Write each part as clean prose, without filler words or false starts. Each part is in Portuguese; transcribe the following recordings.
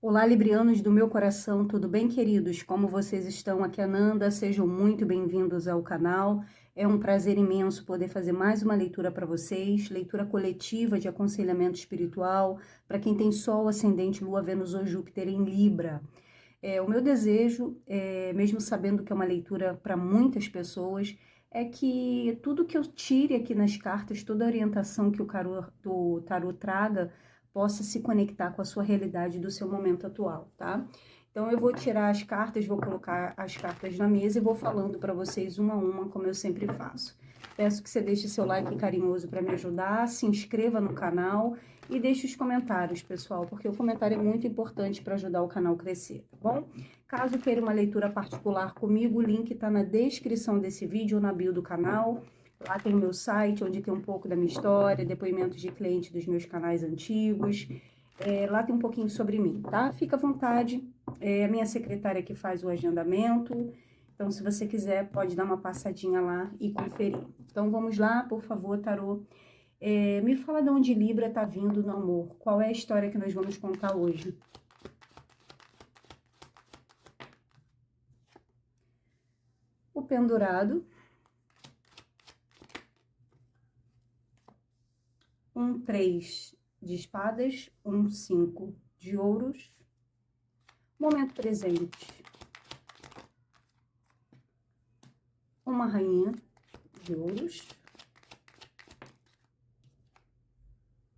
Olá, librianos do meu coração, tudo bem, queridos? Como vocês estão? Aqui é a Nanda, sejam muito bem-vindos ao canal. É um prazer imenso poder fazer mais uma leitura para vocês, leitura coletiva de aconselhamento espiritual, para quem tem Sol, Ascendente, Lua, Vênus ou Júpiter em Libra. O meu desejo, mesmo sabendo que é uma leitura para muitas pessoas, é que tudo que eu tire aqui nas cartas, toda a orientação que o tarot traga, possa se conectar com a sua realidade do seu momento atual, tá? Então eu vou tirar as cartas, vou colocar as cartas na mesa e vou falando para vocês uma a uma, como eu sempre faço. Peço que você deixe seu like carinhoso para me ajudar, se inscreva no canal e deixe os comentários, pessoal, porque o comentário é muito importante para ajudar o canal a crescer, tá bom? Caso queira uma leitura particular comigo, o link está na descrição desse vídeo ou na bio do canal. Lá tem o meu site, onde tem um pouco da minha história, depoimentos de clientes dos meus canais antigos. Lá tem um pouquinho sobre mim, tá? Fica à vontade. É a minha secretária que faz o agendamento. Então, se você quiser, pode dar uma passadinha lá e conferir. Então, vamos lá, por favor, tarô. Me fala de onde Libra tá vindo no amor. Qual é a história que nós vamos contar hoje? O pendurado. Um 3 de espadas, um 5 de ouros. Momento presente. Uma rainha de ouros.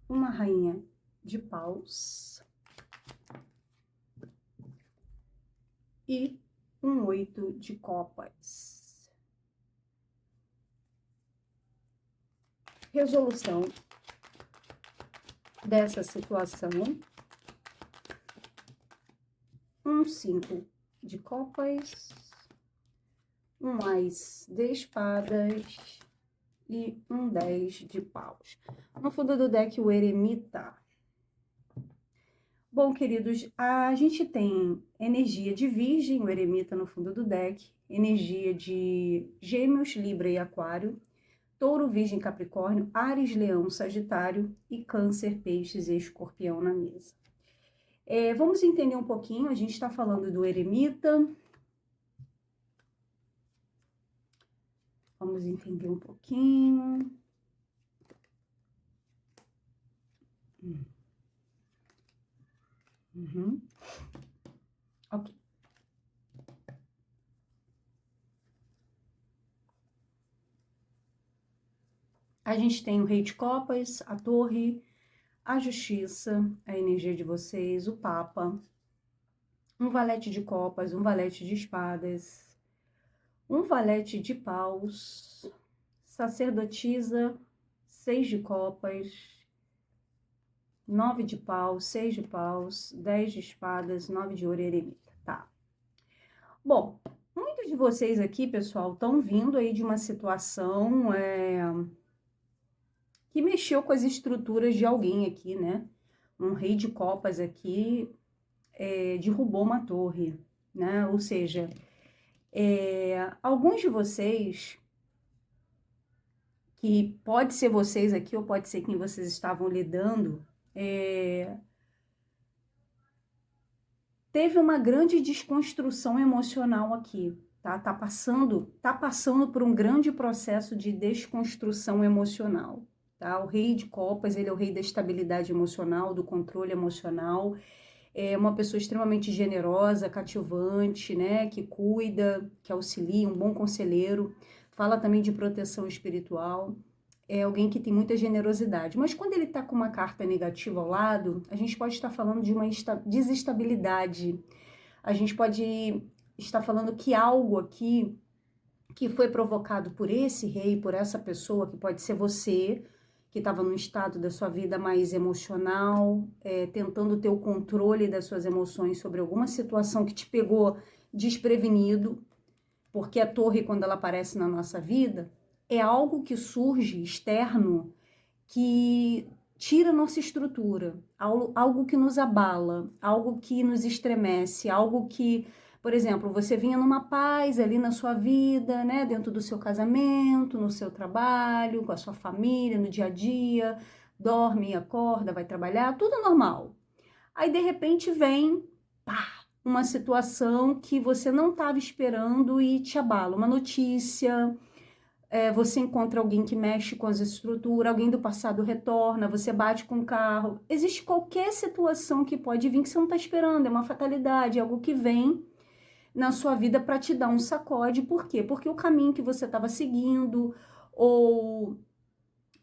Uma rainha de paus. E um 8 de copas. Resolução dessa situação. Um 5 de copas. Um mais de espadas e um 10 de paus. No fundo do deck, o eremita. Bom, queridos, a gente tem energia de Virgem, o eremita no fundo do deck, energia de Gêmeos, Libra e Aquário, Touro, Virgem, Capricórnio, Áries, Leão, Sagitário e Câncer, Peixes e Escorpião na mesa. Vamos entender um pouquinho, a gente está falando do eremita. Vamos entender um pouquinho. Ok. A gente tem o Rei de Copas, a Torre, a Justiça, a energia de vocês, o Papa, um Valete de Copas, um Valete de Espadas, um Valete de Paus, Sacerdotisa, 6 de Copas, 9 de paus, 6 de paus, 10 de espadas, 9 de ouro e eremita, tá? Bom, muitos de vocês aqui, pessoal, estão vindo aí de uma situação que mexeu com as estruturas de alguém aqui, né? Um rei de copas aqui derrubou uma torre, né? Ou seja, alguns de vocês, que pode ser vocês aqui ou pode ser quem vocês estavam lidando, teve uma grande desconstrução emocional aqui, tá? Tá passando por um grande processo de desconstrução emocional, tá? O Rei de Copas, ele é o rei da estabilidade emocional, do controle emocional, é uma pessoa extremamente generosa, cativante, né? Que cuida, que auxilia, um bom conselheiro, fala também de proteção espiritual. É alguém que tem muita generosidade. Mas quando ele está com uma carta negativa ao lado, a gente pode estar falando de uma desestabilidade. A gente pode estar falando que algo aqui que foi provocado por esse rei, por essa pessoa, que pode ser você, que estava num estado da sua vida mais emocional, tentando ter o controle das suas emoções sobre alguma situação que te pegou desprevenido, porque a torre, quando ela aparece na nossa vida, é algo que surge externo, que tira nossa estrutura, algo que nos abala, algo que nos estremece, algo que, por exemplo, você vinha numa paz ali na sua vida, né, dentro do seu casamento, no seu trabalho, com a sua família, no dia a dia, dorme, acorda, vai trabalhar, tudo normal. Aí, de repente, vem uma situação que você não estava esperando e te abala. Uma notícia, você encontra alguém que mexe com as estruturas, alguém do passado retorna, você bate com o carro. Existe qualquer situação que pode vir que você não está esperando, é uma fatalidade, é algo que vem na sua vida para te dar um sacode. Por quê? Porque o caminho que você estava seguindo, ou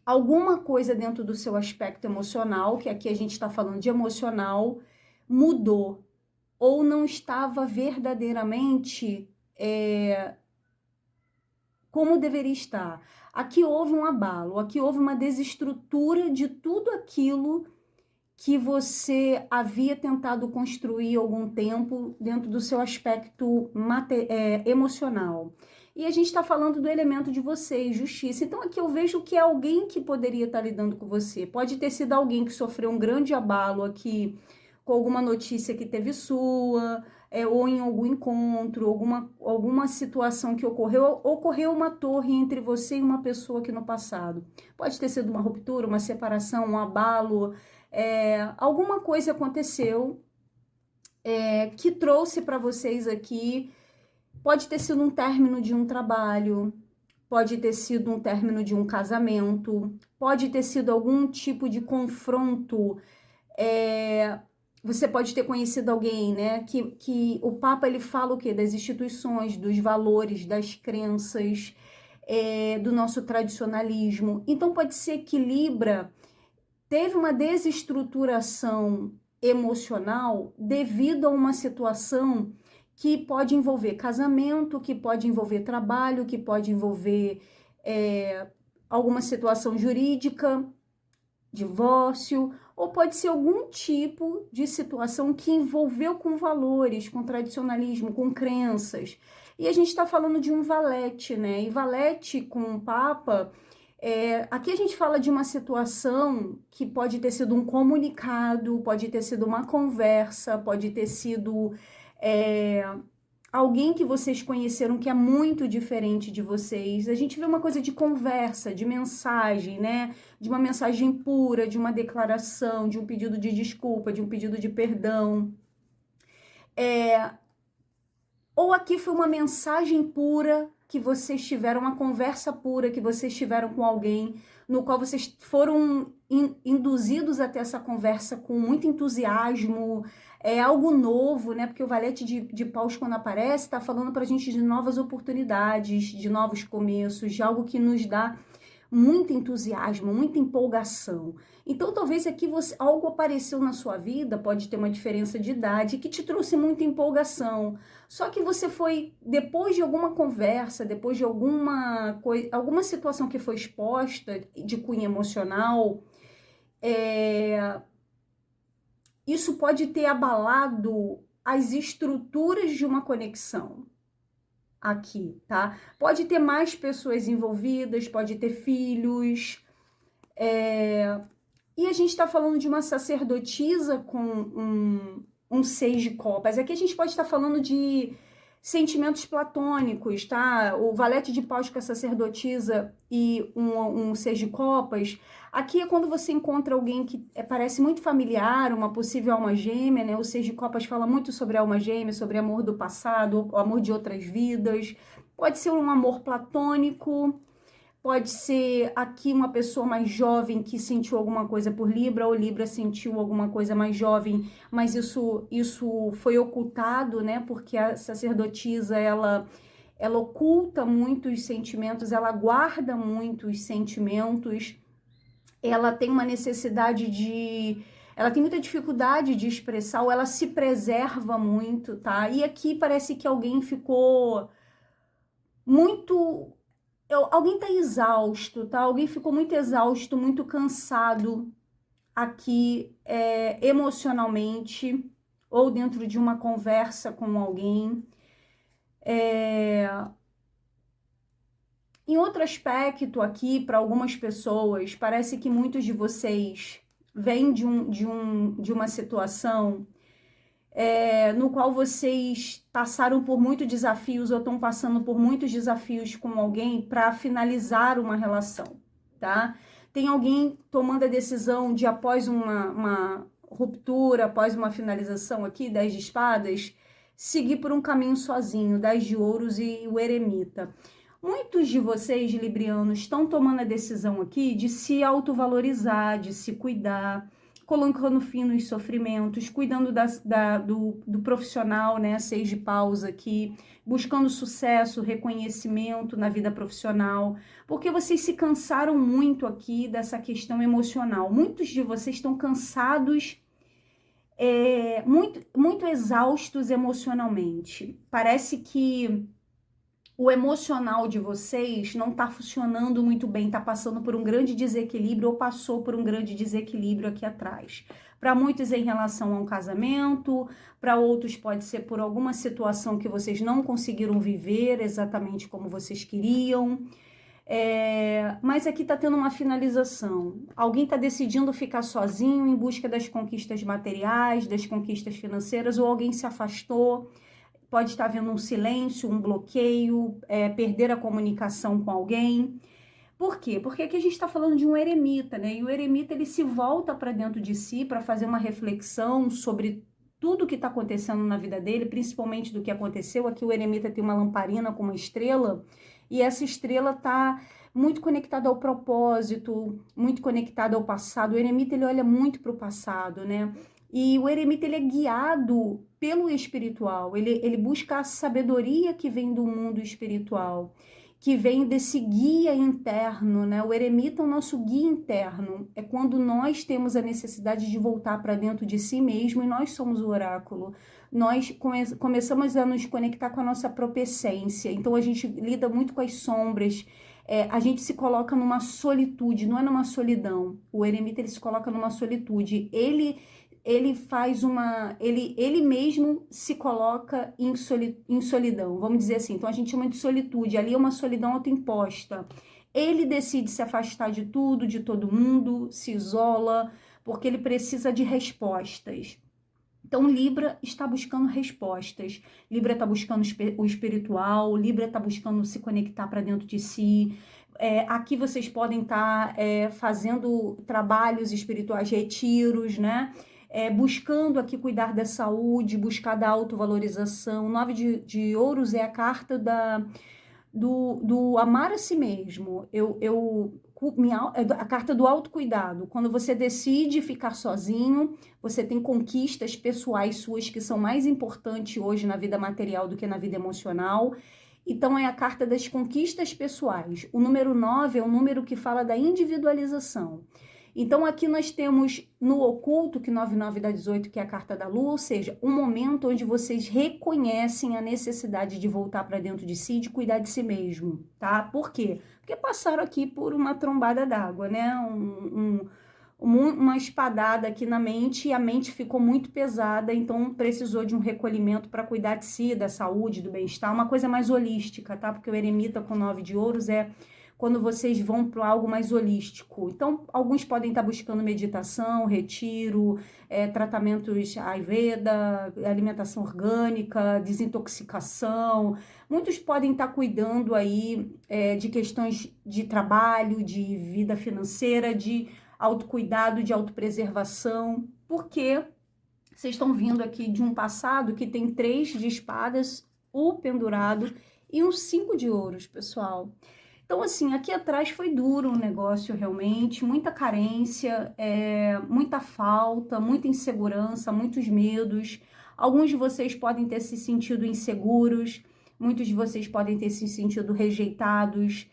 alguma coisa dentro do seu aspecto emocional, que aqui a gente está falando de emocional, mudou, ou não estava verdadeiramente como deveria estar. Aqui houve um abalo, aqui houve uma desestrutura de tudo aquilo que você havia tentado construir há algum tempo dentro do seu aspecto emocional. E a gente está falando do elemento de vocês, justiça. Então aqui eu vejo que é alguém que poderia estar lidando com você. Pode ter sido alguém que sofreu um grande abalo aqui com alguma notícia que teve sua, ou em algum encontro, alguma situação que ocorreu uma torre entre você e uma pessoa aqui no passado. Pode ter sido uma ruptura, uma separação, um abalo, alguma coisa aconteceu que trouxe para vocês aqui. Pode ter sido um término de um trabalho, pode ter sido um término de um casamento, pode ter sido algum tipo de confronto. Você pode ter conhecido alguém, né? Que o Papa ele fala o quê? Das instituições, dos valores, das crenças, do nosso tradicionalismo. Então pode ser que Libra teve uma desestruturação emocional devido a uma situação que pode envolver casamento, que pode envolver trabalho, que pode envolver alguma situação jurídica, divórcio, ou pode ser algum tipo de situação que envolveu com valores, com tradicionalismo, com crenças. E a gente está falando de um valete, né? E valete com o Papa, aqui a gente fala de uma situação que pode ter sido um comunicado, pode ter sido uma conversa, pode ter sido alguém que vocês conheceram que é muito diferente de vocês. A gente vê uma coisa de conversa, de mensagem, né? De uma mensagem pura, de uma declaração, de um pedido de desculpa, de um pedido de perdão. Ou aqui foi uma mensagem pura que vocês tiveram, uma conversa pura que vocês tiveram com alguém, no qual vocês foram induzidos até essa conversa com muito entusiasmo, algo novo, né? Porque o valete de paus, quando aparece, está falando para a gente de novas oportunidades, de novos começos, de algo que nos dá muito entusiasmo, muita empolgação. Então, talvez aqui algo apareceu na sua vida, pode ter uma diferença de idade, que te trouxe muita empolgação. Só que você foi, depois de alguma conversa, depois de alguma situação que foi exposta, de cunho emocional, isso pode ter abalado as estruturas de uma conexão aqui, tá? Pode ter mais pessoas envolvidas, pode ter filhos, e a gente está falando de uma sacerdotisa com um 6 de copas. Aqui a gente pode estar falando de sentimentos platônicos, tá? O valete de paus com a sacerdotisa e um 6 de copas. Aqui é quando você encontra alguém que parece muito familiar, uma possível alma gêmea, né? O 6 de copas fala muito sobre alma gêmea, sobre amor do passado, o amor de outras vidas. Pode ser um amor platônico. Pode ser aqui uma pessoa mais jovem que sentiu alguma coisa por Libra, ou Libra sentiu alguma coisa mais jovem, mas isso foi ocultado, né? Porque a sacerdotisa, ela oculta muitos sentimentos, ela guarda muitos sentimentos, ela tem uma necessidade ela tem muita dificuldade de expressar, ou ela se preserva muito, tá? E aqui parece que alguém ficou muito... Alguém tá exausto, tá? Alguém ficou muito exausto, muito cansado aqui emocionalmente, ou dentro de uma conversa com alguém. Em outro aspecto aqui, para algumas pessoas, parece que muitos de vocês vêm de uma situação no qual vocês passaram por muitos desafios ou estão passando por muitos desafios com alguém para finalizar uma relação, tá? Tem alguém tomando a decisão de, após uma ruptura, após uma finalização aqui, 10 de espadas, seguir por um caminho sozinho, 10 de ouros e o eremita. Muitos de vocês, librianos, estão tomando a decisão aqui de se autovalorizar, de se cuidar, colocando fim nos sofrimentos, cuidando do profissional, né? 6 de paus aqui, buscando sucesso, reconhecimento na vida profissional, porque vocês se cansaram muito aqui dessa questão emocional. Muitos de vocês estão cansados, muito exaustos emocionalmente. Parece que o emocional de vocês não está funcionando muito bem, está passando por um grande desequilíbrio ou passou por um grande desequilíbrio aqui atrás. Para muitos em relação a um casamento, para outros pode ser por alguma situação que vocês não conseguiram viver exatamente como vocês queriam. Mas aqui está tendo uma finalização. Alguém está decidindo ficar sozinho em busca das conquistas materiais, das conquistas financeiras, ou alguém se afastou. Pode estar havendo um silêncio, um bloqueio, perder a comunicação com alguém. Por quê? Porque aqui a gente está falando de um eremita, né? E o eremita, ele se volta para dentro de si para fazer uma reflexão sobre tudo que está acontecendo na vida dele, principalmente do que aconteceu. Aqui o eremita tem uma lamparina com uma estrela, e essa estrela está muito conectada ao propósito, muito conectada ao passado. O eremita, ele olha muito para o passado, né? E o eremita, ele é guiado pelo espiritual, ele busca a sabedoria que vem do mundo espiritual, que vem desse guia interno, né? O eremita é o nosso guia interno, é quando nós temos a necessidade de voltar para dentro de si mesmo, e nós somos o oráculo. Nós começamos a nos conectar com a nossa própria essência, então a gente lida muito com as sombras, a gente se coloca numa solitude, não é numa solidão. O eremita, ele se coloca numa solitude, ele faz ele mesmo se coloca em solidão, vamos dizer assim. Então a gente chama de solitude, ali é uma solidão autoimposta. Ele decide se afastar de tudo, de todo mundo, se isola, porque ele precisa de respostas. Então Libra está buscando respostas, Libra está buscando o espiritual, Libra está buscando se conectar para dentro de si. Aqui vocês podem estar fazendo trabalhos espirituais, retiros, né? Buscando aqui cuidar da saúde, buscar da autovalorização. 9 de ouros é a carta do amar a si mesmo. A carta do autocuidado. Quando você decide ficar sozinho, você tem conquistas pessoais suas que são mais importantes hoje na vida material do que na vida emocional. Então, é a carta das conquistas pessoais. O número 9 é um número que fala da individualização. Então, aqui nós temos no oculto, que 99 dá 18, que é a carta da lua, ou seja, um momento onde vocês reconhecem a necessidade de voltar para dentro de si, de cuidar de si mesmo, tá? Por quê? Porque passaram aqui por uma trombada d'água, né? Uma espadada aqui na mente, e a mente ficou muito pesada, então precisou de um recolhimento para cuidar de si, da saúde, do bem-estar, uma coisa mais holística, tá? Porque o eremita com 9 de ouros é quando vocês vão para algo mais holístico. Então, alguns podem estar buscando meditação, retiro, tratamentos Ayurveda, alimentação orgânica, desintoxicação. Muitos podem estar cuidando aí de questões de trabalho, de vida financeira, de autocuidado, de autopreservação, porque vocês estão vindo aqui de um passado que tem 3 de espadas, o pendurado e um 5 de ouros, pessoal. Então, assim, aqui atrás foi duro o negócio realmente, muita carência, muita falta, muita insegurança, muitos medos. Alguns de vocês podem ter se sentido inseguros, muitos de vocês podem ter se sentido rejeitados.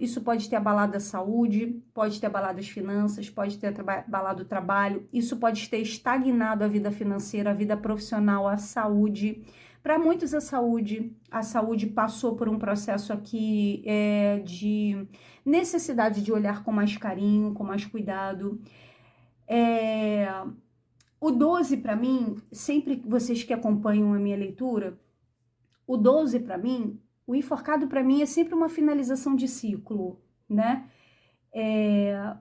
Isso pode ter abalado a saúde, pode ter abalado as finanças, pode ter abalado o trabalho. Isso pode ter estagnado a vida financeira, a vida profissional, a saúde. Para muitos, a saúde passou por um processo aqui de necessidade de olhar com mais carinho, com mais cuidado. O 12, para mim, sempre vocês que acompanham a minha leitura, o 12, para mim, o enforcado, para mim, é sempre uma finalização de ciclo, né?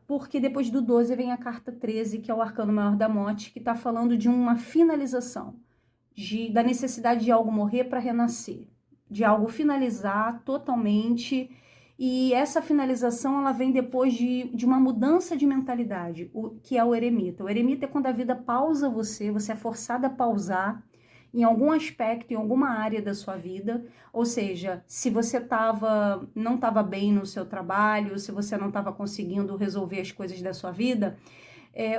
Porque depois do 12 vem a carta 13, que é o arcano maior da morte, que está falando de uma finalização. Da necessidade de algo morrer para renascer, de algo finalizar totalmente, e essa finalização ela vem depois de uma mudança de mentalidade, que é o eremita. O eremita é quando a vida pausa você é forçado a pausar, em algum aspecto, em alguma área da sua vida, ou seja, se você não estava bem no seu trabalho, se você não estava conseguindo resolver as coisas da sua vida,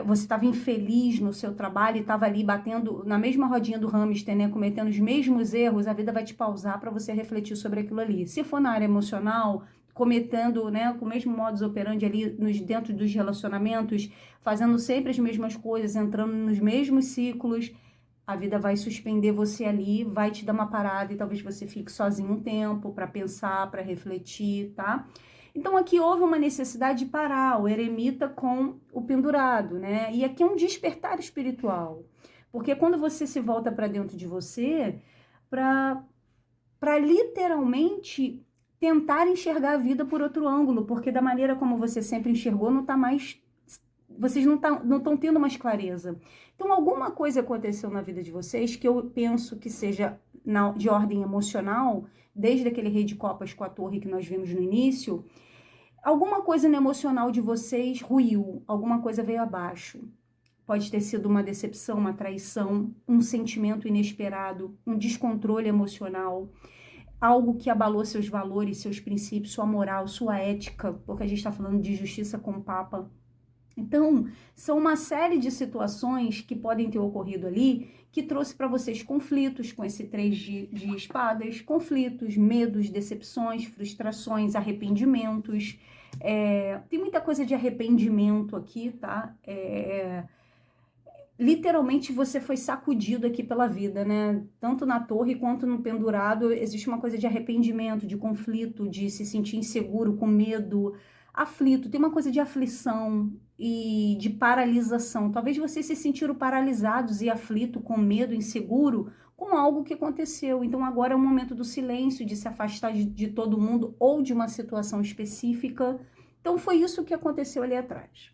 você estava infeliz no seu trabalho e estava ali batendo na mesma rodinha do hamster, né, cometendo os mesmos erros, a vida vai te pausar para você refletir sobre aquilo ali. Se for na área emocional, cometendo, né, com o mesmo modus operandi ali dentro dos relacionamentos, fazendo sempre as mesmas coisas, entrando nos mesmos ciclos, a vida vai suspender você ali, vai te dar uma parada e talvez você fique sozinho um tempo para pensar, para refletir, tá? Então aqui houve uma necessidade de parar o eremita com o pendurado, né? E aqui é um despertar espiritual. Porque quando você se volta para dentro de você, para literalmente tentar enxergar a vida por outro ângulo, porque da maneira como você sempre enxergou, não tá mais, vocês não estão tendo mais clareza. Então, alguma coisa aconteceu na vida de vocês que eu penso que seja de ordem emocional, desde aquele rei de copas com a torre que nós vimos no início, alguma coisa no emocional de vocês ruiu, alguma coisa veio abaixo. Pode ter sido uma decepção, uma traição, um sentimento inesperado, um descontrole emocional, algo que abalou seus valores, seus princípios, sua moral, sua ética, porque a gente está falando de justiça com o Papa. Então, são uma série de situações que podem ter ocorrido ali que trouxe para vocês conflitos com esse 3 de espadas, conflitos, medos, decepções, frustrações, arrependimentos. Tem muita coisa de arrependimento aqui, tá? Literalmente você foi sacudido aqui pela vida, né? Tanto na torre quanto no pendurado, existe uma coisa de arrependimento, de conflito, de se sentir inseguro, com medo, aflito. Tem uma coisa de aflição e de paralisação. Talvez vocês se sentiram paralisados e aflito, com medo, inseguro, com algo que aconteceu. Então agora é o momento do silêncio, de se afastar de todo mundo ou de uma situação específica. Então foi isso que aconteceu ali atrás.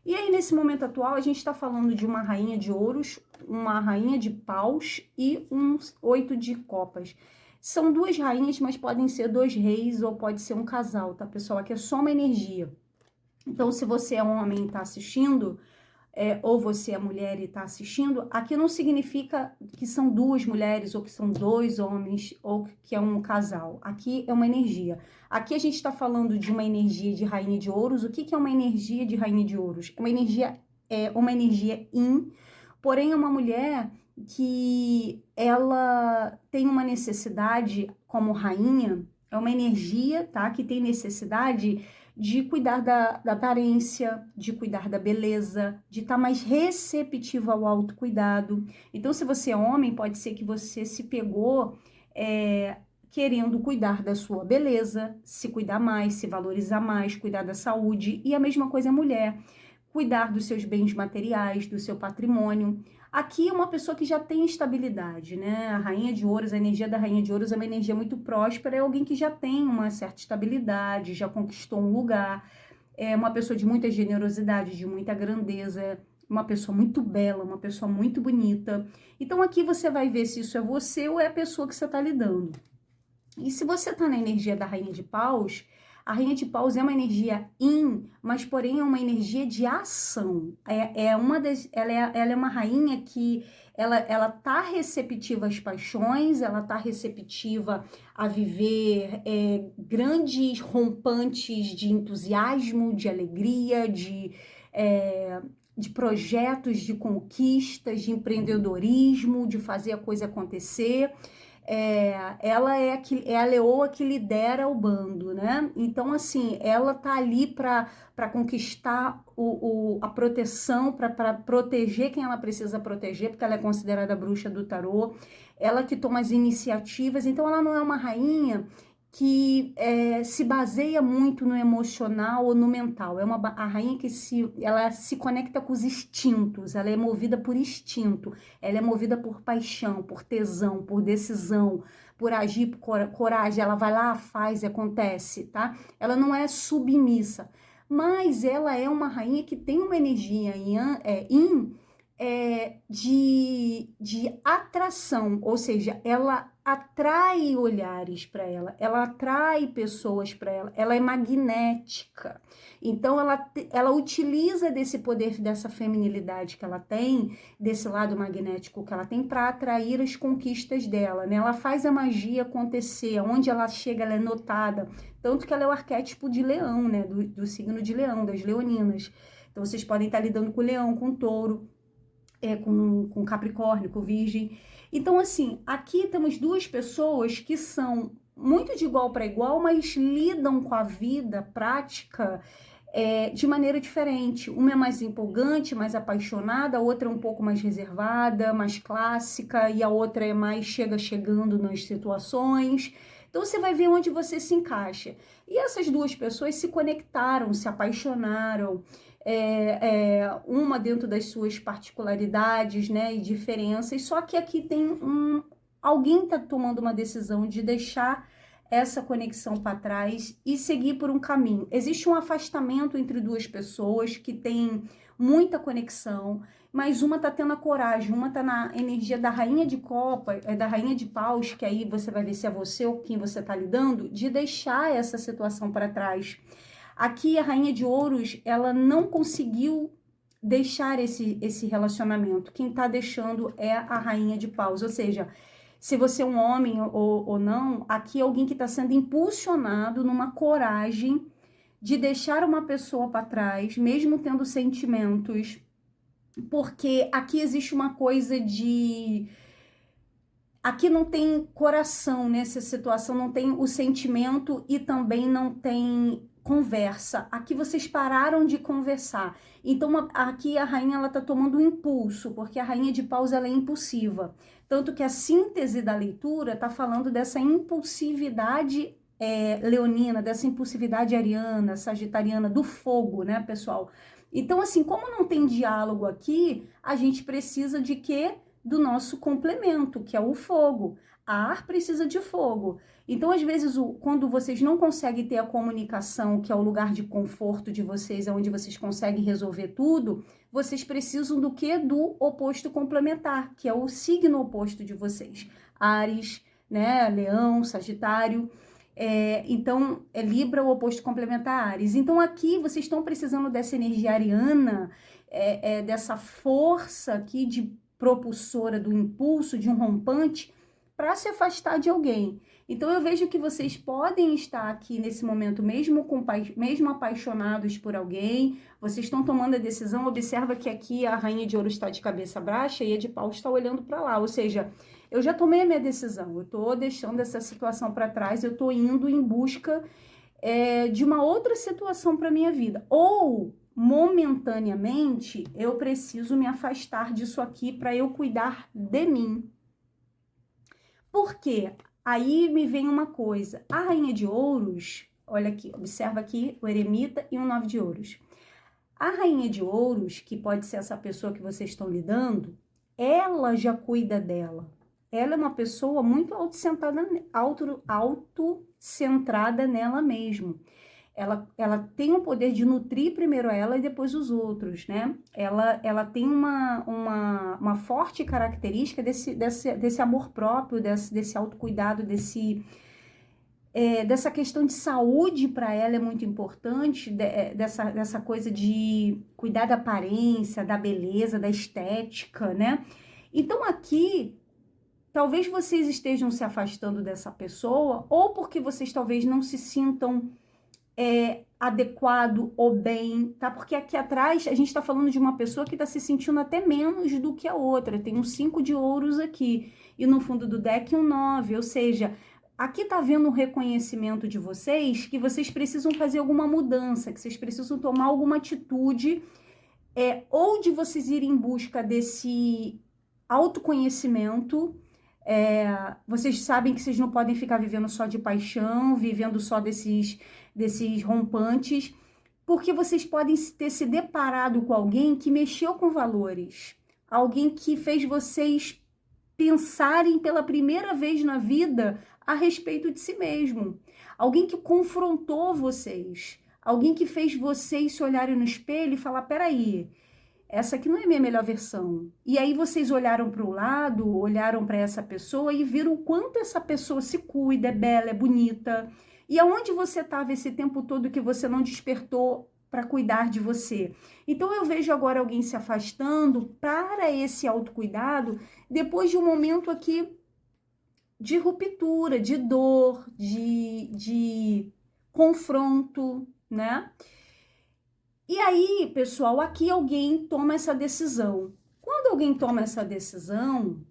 E aí, nesse momento atual, a gente está falando de uma rainha de ouros, uma rainha de paus e um 8 de copas. São duas rainhas, mas podem ser dois reis ou pode ser um casal, tá, pessoal? Aqui é só uma energia. Então, se você é um homem e está assistindo, ou você é mulher e está assistindo, aqui não significa que são duas mulheres, ou que são dois homens, ou que é um casal. Aqui é uma energia. Aqui a gente está falando de uma energia de rainha de ouros. O que é uma energia de rainha de ouros? Uma energia yin, porém é uma mulher que ela tem uma necessidade como rainha, é uma energia, tá? Que tem necessidade de cuidar da aparência, de cuidar da beleza, de estar mais receptivo ao autocuidado. Então, se você é homem, pode ser que você se pegou querendo cuidar da sua beleza, se cuidar mais, se valorizar mais, cuidar da saúde. E a mesma coisa é mulher, cuidar dos seus bens materiais, do seu patrimônio. Aqui é uma pessoa que já tem estabilidade, né? A rainha de ouros, a energia da rainha de ouros é uma energia muito próspera, é alguém que já tem uma certa estabilidade, já conquistou um lugar, é uma pessoa de muita generosidade, de muita grandeza, uma pessoa muito bela, uma pessoa muito bonita. Então aqui você vai ver se isso é você ou é a pessoa que você está lidando. E se você está na energia da rainha de paus, a rainha de paus é uma energia yin, mas porém é uma energia de ação. Ela é uma rainha que ela tá receptiva às paixões, ela tá receptiva a viver grandes rompantes de entusiasmo, de alegria, de projetos, de conquistas, de empreendedorismo, de fazer a coisa acontecer. Ela é a leoa que lidera o bando, né? Então, assim, ela tá ali para conquistar a proteção, para proteger quem ela precisa proteger, porque ela é considerada a bruxa do tarô, ela que toma as iniciativas. Então, ela não é uma rainha que se baseia muito no emocional ou no mental. A rainha que ela se conecta com os instintos, ela é movida por instinto, ela é movida por paixão, por tesão, por decisão, por agir, por coragem. Ela vai lá, faz, acontece, tá? Ela não é submissa, mas ela é uma rainha que tem uma energia yin, de atração, ou seja, ela atrai olhares para ela atrai pessoas para ela é magnética. Então, ela utiliza desse poder, dessa feminilidade que ela tem, desse lado magnético que ela tem, para atrair as conquistas dela, né? Ela faz a magia acontecer, onde ela chega, ela é notada. Tanto que ela é o arquétipo de leão, né? Do signo de leão, das leoninas. Então, vocês podem estar lidando com leão, com touro, com Capricórnio, com Virgem. Então, assim, aqui temos duas pessoas que são muito de igual para igual, mas lidam com a vida prática de maneira diferente. Uma é mais empolgante, mais apaixonada, a outra é um pouco mais reservada, mais clássica, e a outra é mais chegando nas situações. Então você vai ver onde você se encaixa. E essas duas pessoas se conectaram, se apaixonaram, uma dentro das suas particularidades, né, e diferenças, só que aqui tem alguém está tomando uma decisão de deixar essa conexão para trás e seguir por um caminho. Existe um afastamento entre duas pessoas que tem muita conexão, mas uma tá tendo a coragem, uma tá na energia da rainha de copa, da rainha de paus, que aí você vai ver se é você ou quem você tá lidando, de deixar essa situação para trás. Aqui a rainha de ouros, ela não conseguiu deixar esse relacionamento. Quem tá deixando é a rainha de paus, ou seja, se você é um homem ou não, aqui é alguém que está sendo impulsionado numa coragem de deixar uma pessoa para trás, mesmo tendo sentimentos, porque aqui existe uma coisa de... Aqui não tem coração nessa situação, não tem o sentimento e também não tem conversa. Aqui vocês pararam de conversar. Então aqui a rainha ela tá tomando um impulso, porque a rainha de paus ela é impulsiva. Tanto que a síntese da leitura tá falando dessa impulsividade leonina, dessa impulsividade ariana, sagitariana, do fogo, né, pessoal? Então, assim, como não tem diálogo aqui, a gente precisa de quê? Do nosso complemento, que é o fogo. Ar precisa de fogo. Então, às vezes, quando vocês não conseguem ter a comunicação, que é o lugar de conforto de vocês, é onde vocês conseguem resolver tudo, vocês precisam do quê? Do oposto complementar, que é o signo oposto de vocês. Áries, né? Leão, Sagitário. Então, é Libra, o oposto complementar a Áries. Então, aqui vocês estão precisando dessa energia ariana, dessa força aqui de propulsora, do impulso, de um rompante, para se afastar de alguém. Então, eu vejo que vocês podem estar aqui nesse momento, mesmo apaixonados por alguém, vocês estão tomando a decisão. Observa que aqui a rainha de ouro está de cabeça baixa e a de paus está olhando para lá, ou seja, eu já tomei a minha decisão, eu estou deixando essa situação para trás, eu estou indo em busca de uma outra situação para minha vida. Ou, momentaneamente, eu preciso me afastar disso aqui para eu cuidar de mim. Por quê? Aí me vem uma coisa. A rainha de ouros, olha aqui, observa aqui o eremita e um 9 de ouros. A rainha de ouros, que pode ser essa pessoa que vocês estão lidando, ela já cuida dela. Ela é uma pessoa muito autocentrada nela mesma. Ela tem o poder de nutrir primeiro ela e depois os outros, né? Ela tem uma forte característica desse amor próprio, desse autocuidado, dessa questão de saúde para ela é muito importante, dessa coisa de cuidar da aparência, da beleza, da estética, né? Então aqui, talvez vocês estejam se afastando dessa pessoa, ou porque vocês talvez não se sintam adequado ou bem, tá? Porque aqui atrás a gente tá falando de uma pessoa que tá se sentindo até menos do que a outra. Tem um 5 de ouros aqui e no fundo do deck um 9, ou seja, aqui tá vendo um reconhecimento de vocês que vocês precisam fazer alguma mudança, que vocês precisam tomar alguma atitude, ou de vocês irem em busca desse autoconhecimento. Vocês sabem que vocês não podem ficar vivendo só de paixão, vivendo só desses rompantes, porque vocês podem ter se deparado com alguém que mexeu com valores, alguém que fez vocês pensarem pela primeira vez na vida a respeito de si mesmo, alguém que confrontou vocês, alguém que fez vocês se olharem no espelho e falar, peraí, essa aqui não é a minha melhor versão. E aí vocês olharam para o lado, olharam para essa pessoa e viram o quanto essa pessoa se cuida, é bela, é bonita. E aonde você estava esse tempo todo que você não despertou para cuidar de você? Então eu vejo agora alguém se afastando para esse autocuidado depois de um momento aqui de ruptura, de dor, de confronto, né? E aí, pessoal, aqui alguém toma essa decisão. Quando alguém toma essa decisão,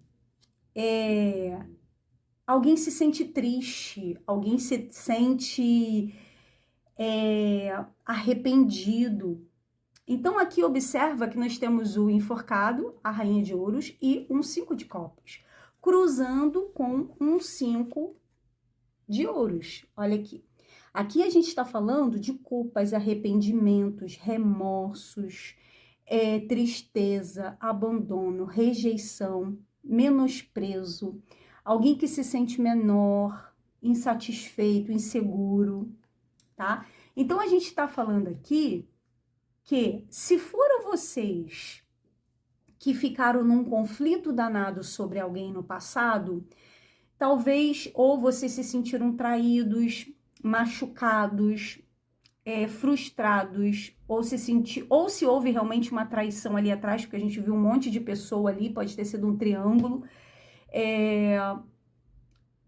alguém se sente triste, alguém se sente arrependido. Então, aqui observa que nós temos o enforcado, a rainha de ouros e um 5 de copas, cruzando com um 5 de ouros. Olha aqui. Aqui a gente está falando de culpas, arrependimentos, remorsos, tristeza, abandono, rejeição, menosprezo, alguém que se sente menor, insatisfeito, inseguro, tá? Então a gente está falando aqui que se foram vocês que ficaram num conflito danado sobre alguém no passado, talvez ou vocês se sentiram traídos, machucados, frustrados, ou se houve realmente uma traição ali atrás, porque a gente viu um monte de pessoa ali, pode ter sido um triângulo.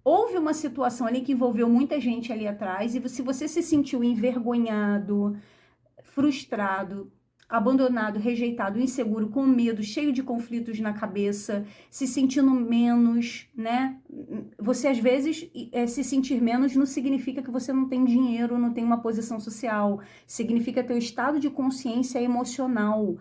Houve uma situação ali que envolveu muita gente ali atrás, e se você se sentiu envergonhado, frustrado, abandonado, rejeitado, inseguro, com medo, cheio de conflitos na cabeça, se sentindo menos, né? Você, às vezes, se sentir menos não significa que você não tem dinheiro, não tem uma posição social. Significa teu estado de consciência emocional.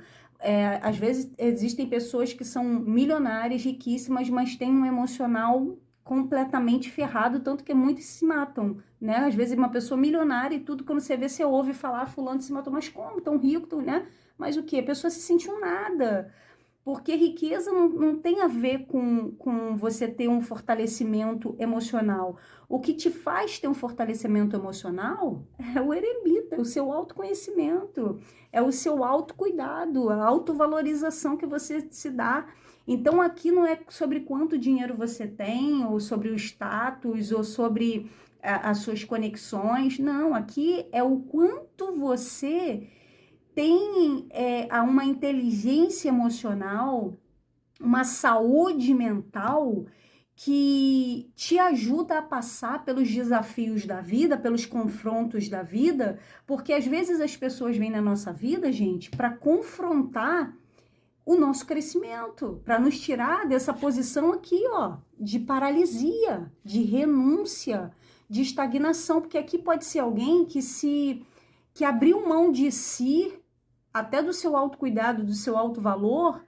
Às vezes, existem pessoas que são milionárias, riquíssimas, mas têm um emocional completamente ferrado, tanto que muitos se matam, né? Às vezes uma pessoa milionária e tudo, quando você vê, você ouve falar, fulano se matou, mas como? Tão rico, tão, né? Mas o quê? A pessoa se sentiu nada, porque riqueza não tem a ver com você ter um fortalecimento emocional. O que te faz ter um fortalecimento emocional é o eremita, é o seu autoconhecimento, é o seu autocuidado, a autovalorização que você se dá. Então, aqui não é sobre quanto dinheiro você tem, ou sobre o status, ou sobre as suas conexões. Não, aqui é o quanto você tem uma inteligência emocional, uma saúde mental que te ajuda a passar pelos desafios da vida, pelos confrontos da vida, porque às vezes as pessoas vêm na nossa vida, gente, para confrontar o nosso crescimento, para nos tirar dessa posição aqui, ó, de paralisia, de renúncia, de estagnação, porque aqui pode ser alguém que abriu mão de si, até do seu autocuidado, do seu autovalor,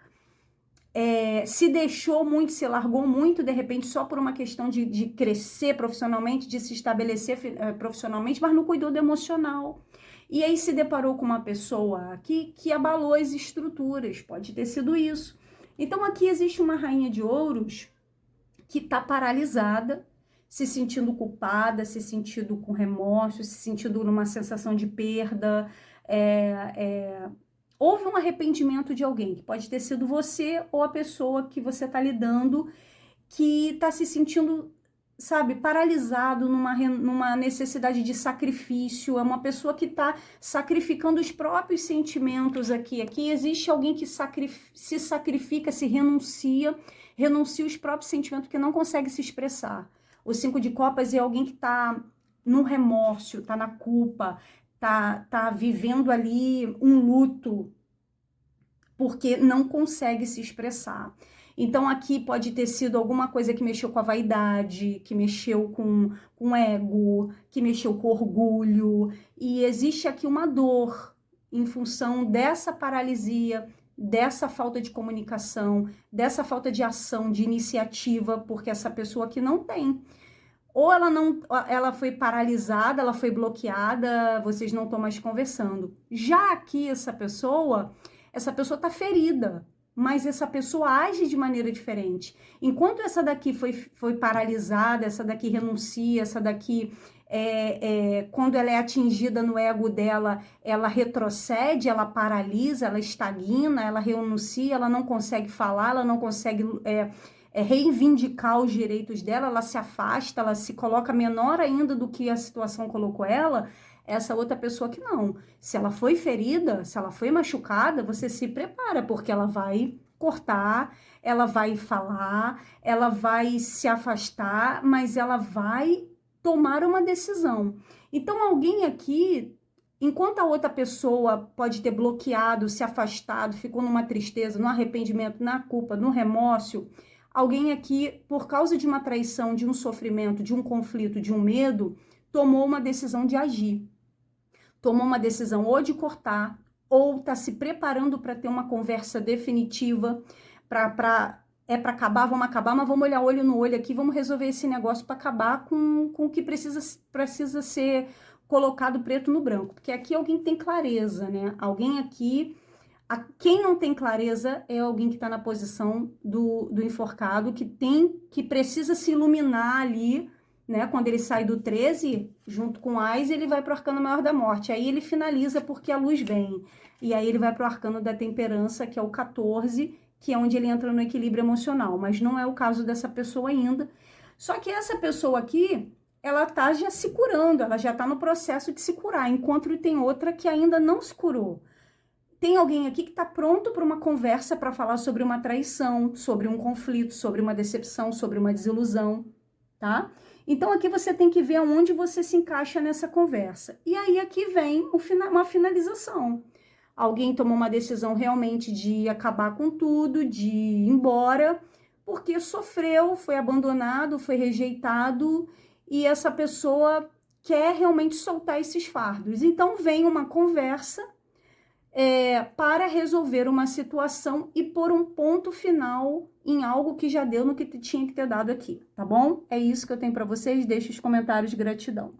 se deixou muito, se largou muito, de repente, só por uma questão de crescer profissionalmente, de se estabelecer profissionalmente, mas não cuidou do emocional. E aí se deparou com uma pessoa aqui que abalou as estruturas, pode ter sido isso. Então aqui existe uma rainha de ouros que está paralisada, se sentindo culpada, se sentindo com remorso, se sentindo numa sensação de perda. Houve um arrependimento de alguém, que pode ter sido você ou a pessoa que você está lidando, que está se sentindo, sabe, paralisado numa necessidade de sacrifício. É uma pessoa que está sacrificando os próprios sentimentos aqui. Aqui existe alguém que se sacrifica, se renuncia os próprios sentimentos, que não consegue se expressar. O 5 de copas é alguém que está no remorso, está na culpa, tá vivendo ali um luto, porque não consegue se expressar. Então, aqui pode ter sido alguma coisa que mexeu com a vaidade, que mexeu com o ego, que mexeu com o orgulho. E existe aqui uma dor em função dessa paralisia, dessa falta de comunicação, dessa falta de ação, de iniciativa, porque essa pessoa aqui não tem. Ou ela foi paralisada, ela foi bloqueada, vocês não estão mais conversando. Já aqui, essa pessoa está ferida, mas essa pessoa age de maneira diferente. Enquanto essa daqui foi paralisada, essa daqui renuncia, essa daqui, quando ela é atingida no ego dela, ela retrocede, ela paralisa, ela estagna, ela renuncia, ela não consegue falar, ela não consegue reivindicar os direitos dela, ela se afasta, ela se coloca menor ainda do que a situação colocou ela. Essa outra pessoa que não. Se ela foi ferida, se ela foi machucada, você se prepara, porque ela vai cortar, ela vai falar, ela vai se afastar, mas ela vai tomar uma decisão. Então, alguém aqui, enquanto a outra pessoa pode ter bloqueado, se afastado, ficou numa tristeza, no arrependimento, na culpa, no remorso, alguém aqui, por causa de uma traição, de um sofrimento, de um conflito, de um medo, tomou uma decisão de agir. Tomou uma decisão ou de cortar, ou está se preparando para ter uma conversa definitiva, para acabar, vamos acabar, mas vamos olhar olho no olho aqui, vamos resolver esse negócio para acabar com o que precisa ser colocado preto no branco. Porque aqui alguém tem clareza, né? Alguém aqui... Quem não tem clareza é alguém que está na posição do enforcado, que precisa se iluminar ali, né? Quando ele sai do 13, junto com Ás, ele vai para o arcano maior da morte. Aí ele finaliza porque a luz vem. E aí ele vai para o arcano da temperança, que é o 14, que é onde ele entra no equilíbrio emocional. Mas não é o caso dessa pessoa ainda. Só que essa pessoa aqui, ela tá já se curando, ela já está no processo de se curar, enquanto tem outra que ainda não se curou. Tem alguém aqui que está pronto para uma conversa para falar sobre uma traição, sobre um conflito, sobre uma decepção, sobre uma desilusão, tá? Então, aqui você tem que ver aonde você se encaixa nessa conversa. E aí, aqui vem uma finalização. Alguém tomou uma decisão realmente de acabar com tudo, de ir embora, porque sofreu, foi abandonado, foi rejeitado, e essa pessoa quer realmente soltar esses fardos. Então, vem uma conversa para resolver uma situação e pôr um ponto final em algo que já deu no que tinha que ter dado aqui, tá bom? É isso que eu tenho para vocês, deixe os comentários, gratidão.